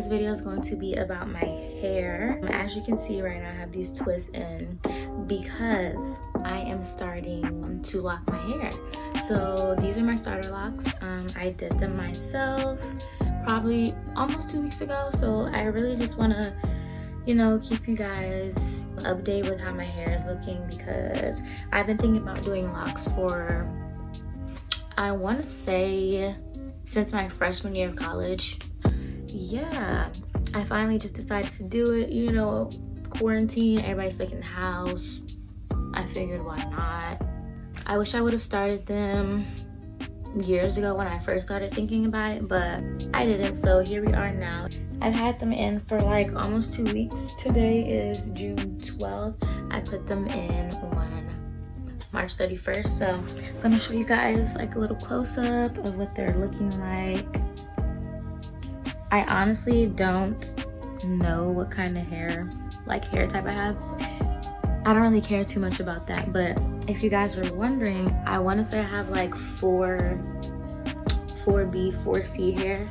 this video is going to be about my hair. As you can see right now, I have these twists in because I am starting to lock my hair. So these are my starter locks. I did them myself probably almost 2 weeks ago. So I really just want to, you know, keep you guys updated with how my hair is looking, because I've been thinking about doing locks for, I want to say, since my freshman year of college. Yeah, I finally just decided to do it. You know, quarantine, everybody's stuck in the house. I figured, why not? I wish I would have started them years ago when I first started thinking about it, but I didn't. So here we are now. I've had them in for like almost 2 weeks. Today is June 12th. I put them in on March 31st. So I'm gonna show you guys like a little close-up of what they're looking like. I honestly don't know what kind of hair type I have. I don't really care too much about that, but if you guys are wondering, I want to say I have like 4B, 4C hair,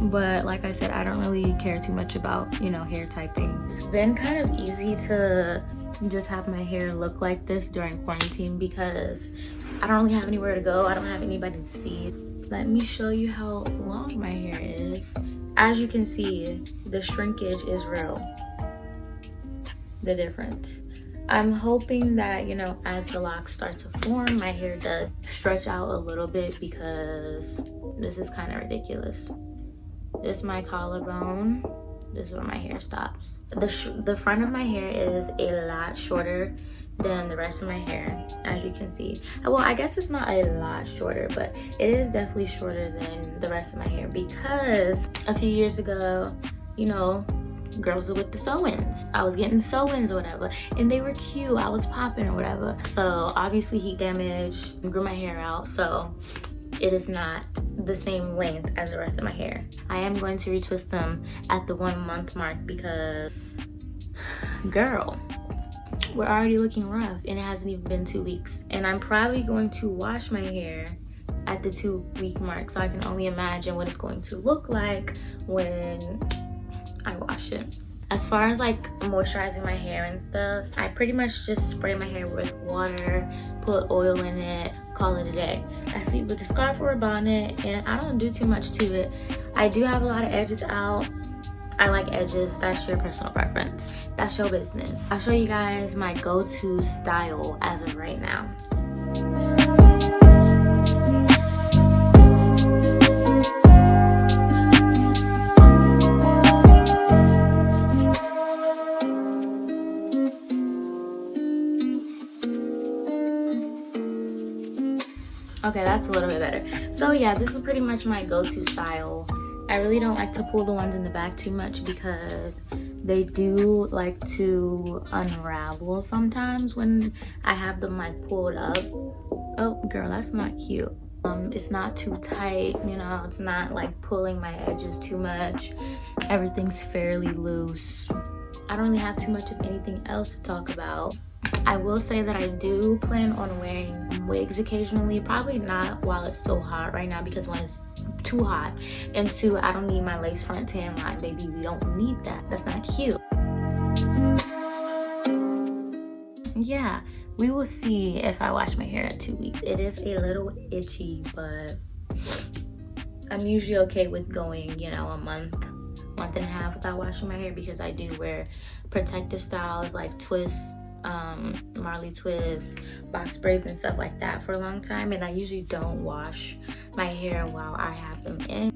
but like I said, I don't really care too much about, you know, hair typing. It's been kind of easy to just have my hair look like this during quarantine because I don't really have anywhere to go. I don't have anybody to see. Let me show you how long my hair is. As you can see, the shrinkage is real. The difference. I'm hoping that, you know, as the locks start to form, my hair does stretch out a little bit, because this is kind of ridiculous. This is my collarbone. This is where my hair stops. The front of my hair is a lot shorter than the rest of my hair, as you can see. Well, I guess it's not a lot shorter, but it is definitely shorter than the rest of my hair, because a few years ago, you know, girls were with the sew-ins. I was getting sew-ins or whatever, and they were cute. I was popping or whatever. So obviously heat damage grew my hair out, so it is not the same length as the rest of my hair. I am going to retwist them at the 1 month mark because, girl, we're already looking rough and it hasn't even been 2 weeks. And I'm probably going to wash my hair at the 2 week mark, so I can only imagine what it's going to look like when I wash it. As far as like moisturizing my hair and stuff, I pretty much just spray my hair with water, put oil in it, call it a day. I sleep with a scarf or a bonnet, and I don't do too much to it. I do have a lot of edges out. I like edges. That's your personal preference. That's your business. I'll show you guys my go-to style as of right now. Okay, that's a little bit better. So yeah, this is pretty much my go-to style. I really don't like to pull the ones in the back too much because they do like to unravel sometimes when I have them like pulled up. Oh girl, that's not cute. It's not too tight, you know, it's not like pulling my edges too much. Everything's fairly loose. I don't really have too much of anything else to talk about. I will say that I do plan on wearing wigs occasionally, probably not while it's so hot right now, because one, it's too hot, and two, I don't need my lace front tan line, baby. We don't need that. That's not cute. Yeah, we will see if I wash my hair at 2 weeks. It is a little itchy, but I'm usually okay with going, you know, a month and a half without washing my hair, because I do wear protective styles like twists, Marley twists, box braids and stuff like that for a long time, and I usually don't wash my hair while I have them in.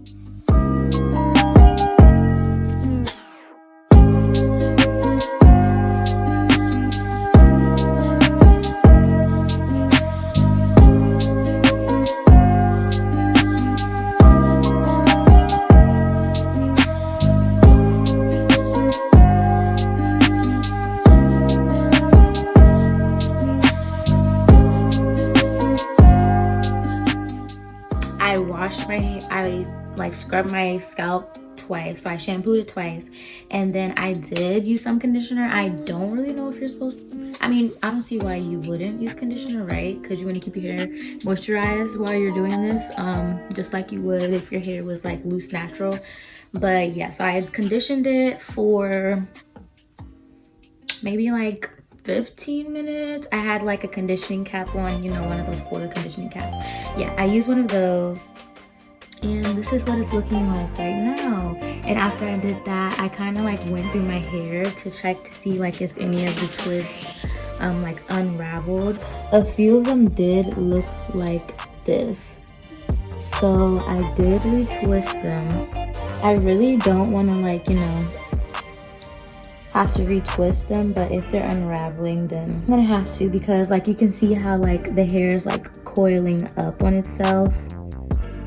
I like scrubbed my scalp twice, so I shampooed it twice, and then I did use some conditioner. I don't really know if you're supposed to, I mean, I don't see why you wouldn't use conditioner, right? Because you want to keep your hair moisturized while you're doing this, just like you would if your hair was like loose natural. But yeah, so I had conditioned it for maybe like 15 minutes. I had like a conditioning cap on, you know, one of those foil conditioning caps. Yeah, I used one of those. And this is what it's looking like right now. And after I did that, I kind of like went through my hair to check to see like if any of the twists like unraveled. A few of them did look like this. So I did retwist them. I really don't want to like, you know, have to retwist them, but if they're unraveling, then I'm gonna have to, because like you can see how like the hair is like coiling up on itself.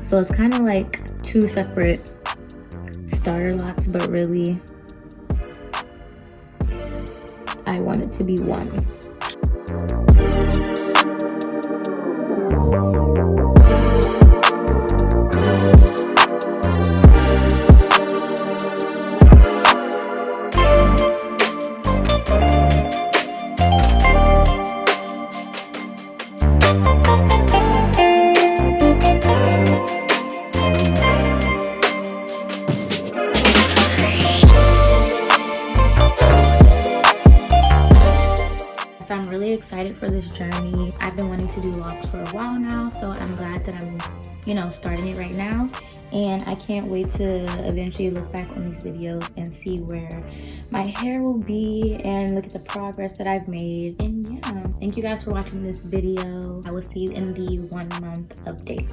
So it's kind of like two separate starter locks, but really I want it to be one. So I'm really excited for this journey. I've been wanting to do locks for a while now, so I'm glad that I'm, you know, starting it right now. And I can't wait to eventually look back on these videos and see where my hair will be and look at the progress that I've made. And yeah, thank you guys for watching this video. I will see you in the 1 month update.